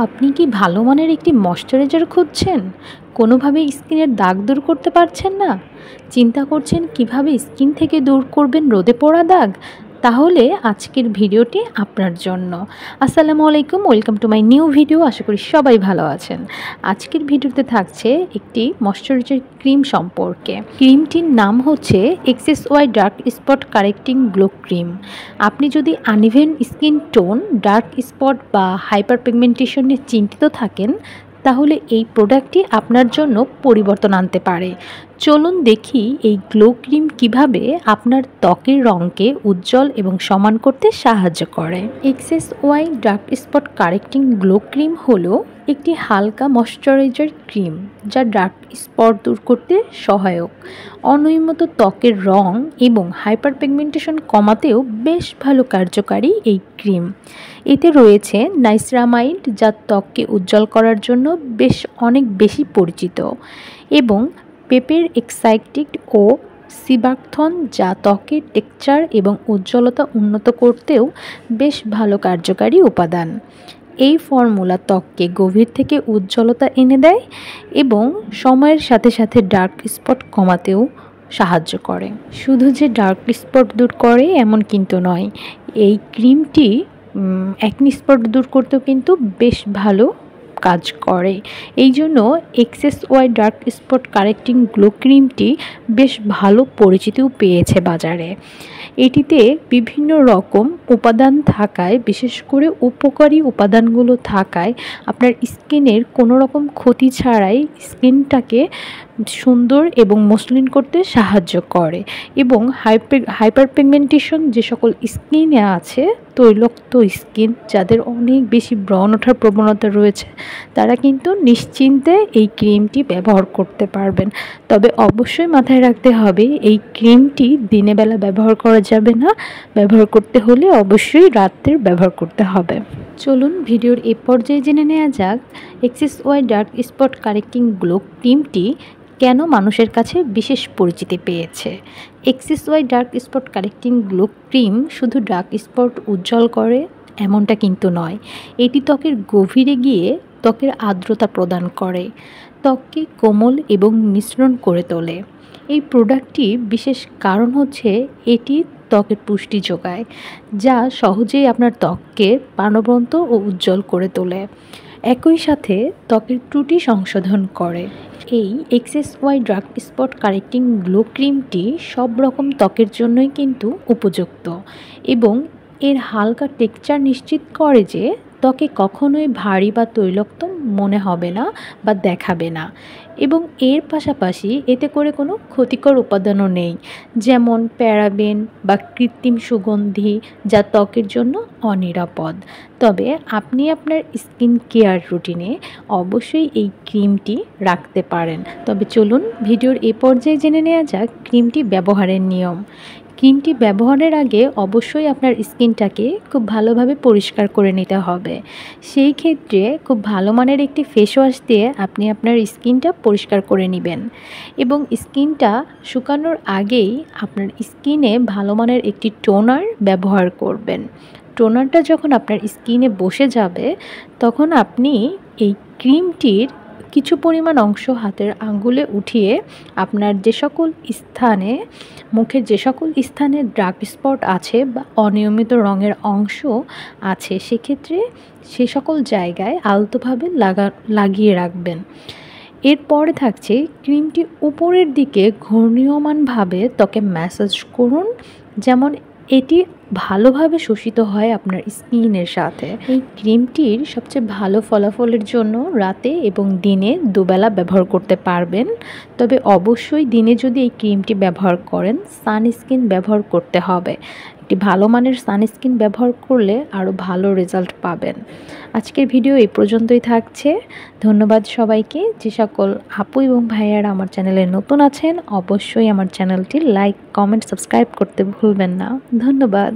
আপনি কি ভালো মানের একটি ময়শ্চারাইজার খুঁজছেন? কোনোভাবে স্কিনের দাগ দূর করতে পারছেন না? চিন্তা করছেন কিভাবে স্কিন থেকে দূর করবেন রোদে পোড়া দাগ? তাহলে আজকের ভিডিওটি আপনার জন্য। আসসালামু আলাইকুম, welcome to my new video. আশা করি সবাই ভালো আছেন। আজকের ভিডিওতে থাকছে একটি ময়শ্চারাইজার ক্রিম সম্পর্কে। ক্রিমটির নাম হচ্ছে XSY dark spot correcting glow cream. আপনি যদি uneven skin tone, dark spot বা হাইপার পিগমেন্টেশন নিয়ে চিন্তিত থাকেন, তাহলে এই প্রোডাক্টটি আপনার জন্য পরিবর্তন আনতে পারে। চলুন দেখি এই গ্লো ক্রিম কিভাবে আপনার ত্বকের রঙকে উজ্জ্বল এবং সমান করতে সাহায্য করে। XSY dark spot correcting glow cream হলো একটি হালকা ময়শ্চারাইজার ক্রিম যা ডার্ক স্পট দূর করতে সহায়ক। অনিয়মিত ত্বকের রং এবং হাইপার পিগমেন্টেশন কমাতেও বেশ ভালো কার্যকারী এই ক্রিম। এতে রয়েছে নাইসিরামাইড, যা ত্বককে উজ্জ্বল করার জন্য অনেক বেশি পরিচিত, এবং পেপের এক্সাইটিক ও সিবাকথন, যা ত্বকের টেক্সচার এবং উজ্জ্বলতা উন্নত করতেও বেশ ভালো কার্যকারী উপাদান। এই ফর্মুলা ত্বককে গভীর থেকে উজ্জ্বলতা এনে দেয় এবং সময়ের সাথে সাথে ডার্ক স্পট কমাতেও সাহায্য করে। শুধু যে ডার্ক স্পট দূর করে এমন কিন্তু নয়, এই ক্রিমটি অ্যাকনি স্পট দূর করতেও কিন্তু বেশ ভালো কাজ করে। এই জন্য XSY dark spot correcting glow ক্রিমটি বেশ ভালো পরিচিতিও পেয়েছে বাজারে। এটিতে বিভিন্ন রকম উপাদান থাকায়, বিশেষ করে উপকারী উপাদানগুলো থাকায় আপনার স্কিনের কোনো রকম ক্ষতি ছাড়াই স্কিনটাকে সুন্দর এবং মসৃণ করতে সাহায্য করে, এবং হাইপার পিগমেন্টেশন যে সকল স্কিনে আছে, তৈলাক্ত স্কিন যাদের অনেক বেশি ব্রণ ওঠার প্রবণতা রয়েছে, তারা কিন্তু নিশ্চিন্তে এই ক্রিমটি ব্যবহার করতে পারবেন। তবে অবশ্যই মাথায় রাখতে হবে, এই ক্রিমটি দিনের বেলা ব্যবহার করা যাবে না। ব্যবহার করতে হলে অবশ্যই রাত্রে ব্যবহার করতে হবে। চলুন ভিডিওর এ পর্যায়ে জেনে নেওয়া যাক XSY dark spot correcting glow ক্রিমটি কেন মানুষের কাছে বিশেষ পরিচিতি পেয়েছে। XSY dark spot correcting glow cream শুধু ডার্ক স্পট উজ্জ্বল করে এমনটা কিন্তু নয়, এটি ত্বকের গভীরে গিয়ে ত্বকের আর্দ্রতা প্রদান করে, ত্বককে কোমল এবং মিশ্রণ করে তোলে। এই প্রোডাক্টটি বিশেষ কারণ হচ্ছে এটি ত্বকের পুষ্টি যোগায়, যা সহজেই আপনার ত্বককে প্রাণবন্ত ও উজ্জ্বল করে তোলে। একই সাথে ত্বকের ত্রুটি সংশোধন করে। এই XSY dark spot correcting glow ক্রিমটি সব রকম ত্বকের জন্যই কিন্তু উপযুক্ত, এবং এর হালকা টেক্সচার নিশ্চিত করে যে ত্বকে কখনোই ভারী বা তৈলাক্ত মনে হবে না বা দেখাবে না। এবং এর পাশাপাশি এতে করে কোনো ক্ষতিকর উপাদানও নেই, যেমন প্যারাবেন বা কৃত্রিম সুগন্ধি, যা ত্বকের জন্য অনিরাপদ। তবে আপনি আপনার স্কিন কেয়ার রুটিনে অবশ্যই এই ক্রিমটি রাখতে পারেন। তবে চলুন ভিডিওর এ পর্যায়ে জেনে নেওয়া যাক ক্রিমটি ব্যবহারের নিয়ম। ক্রিমটি ব্যবহারের আগে অবশ্যই আপনার স্কিনটাকে খুব ভালোভাবে পরিষ্কার করে নিতে হবে। সেই ক্ষেত্রে খুব ভালো মানের একটি ফেস ওয়াশ দিয়ে আপনি আপনার স্কিনটা পরিষ্কার করে নেবেন, এবং স্কিনটা শুকানোর আগেই আপনার স্কিনে ভালো মানের একটি টোনার ব্যবহার করবেন। টোনারটা যখন আপনার স্কিনে বসে যাবে, তখন আপনি এই ক্রিমটির কিছু পরিমাণ অংশ হাতের আঙ্গুলে উঠিয়ে আপনার যে সকল স্থানে, মুখের যে সকল স্থানে ডার্ক স্পট আছে বা অনিয়মিত রঙের অংশ আছে, সেক্ষেত্রে সে সকল জায়গায় আলতোভাবে লাগিয়ে রাখবেন। এরপরে থাকছে ক্রিমটি উপরের দিকে ঘূর্ণীয়মানভাবে ত্বকে ম্যাসাজ করুন, যেমন এটি ভালোভাবে শোষিত হয় আপনার স্কিনের সাথে। এই ক্রিমটির সবচেয়ে ভালো ফলাফলের জন্য রাতে এবং দিনে দুবেলা ব্যবহার করতে পারবেন। তবে অবশ্যই দিনে যদি এই ক্রিমটি ব্যবহার করেন, সানস্ক্রিন ব্যবহার করতে হবে। একটি ভালো মানের সানস্ক্রিন ব্যবহার করলে আরও ভালো রেজাল্ট পাবেন। আজকের ভিডিও এই পর্যন্তই থাকছে। ধন্যবাদ সবাইকে। যে সকল আপু এবং ভাইয়ারা আমার চ্যানেলে নতুন আছেন, অবশ্যই আমার চ্যানেলটি লাইক, কমেন্ট, সাবস্ক্রাইব করতে ভুলবেন না। ধন্যবাদ।